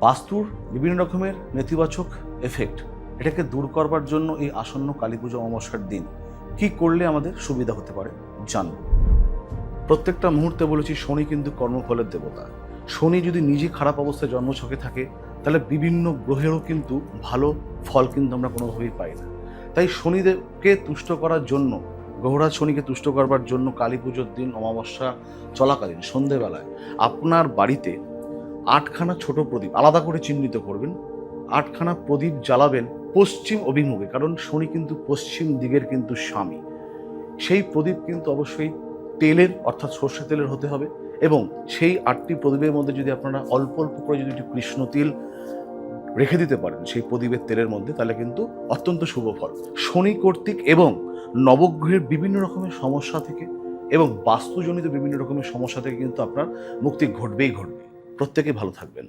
বাস্তুর বিভিন্ন রকমের নেতিবাচক এফেক্ট এটাকে দূর করবার জন্য এই আসন্ন কালী পুজো অমাবস্যার দিন কি করলে আমাদের সুবিধা হতে পারে জানব। প্রত্যেকটা মুহূর্তে বলেছি শনি কিন্তু কর্মফলের দেবতা। শনি যদি নিজে খারাপ অবস্থায় জন্মছকে থাকে তাহলে বিভিন্ন গ্রহেরও কিন্তু ভালো ফল কিন্তু আমরা কোনোভাবেই পাই না। তাই শনিদেবকে তুষ্ট করার জন্য, গ্রহরাজ শনিকে তুষ্ট করবার জন্য কালী পুজোর দিন অমাবস্যা চলাকালীন সন্ধেবেলায় আপনার বাড়িতে 8খানা ছোট প্রদীপ আলাদা করে চিহ্নিত করবেন। 8খানা প্রদীপ জ্বালাবেন পশ্চিম অভিমুখে, কারণ শনি কিন্তু পশ্চিম দিকের কিন্তু স্বামী। সেই প্রদীপ কিন্তু অবশ্যই তেলের অর্থাৎ সর্ষে তেলের হতে হবে এবং সেই 8টি প্রদীপের মধ্যে যদি আপনারা অল্প অল্প করে যদি একটু কৃষ্ণ তিল রেখে দিতে পারেন সেই প্রদীপের তেলের মধ্যে, তাহলে কিন্তু অত্যন্ত শুভ ফল। শনি কর্তৃক এবং নবগ্রহের বিভিন্ন রকমের সমস্যা থেকে এবং বাস্তুজনিত বিভিন্ন রকমের সমস্যা থেকে কিন্তু আপনার মুক্তি ঘটবেই ঘটবে। প্রত্যেকে ভালো থাকবেন।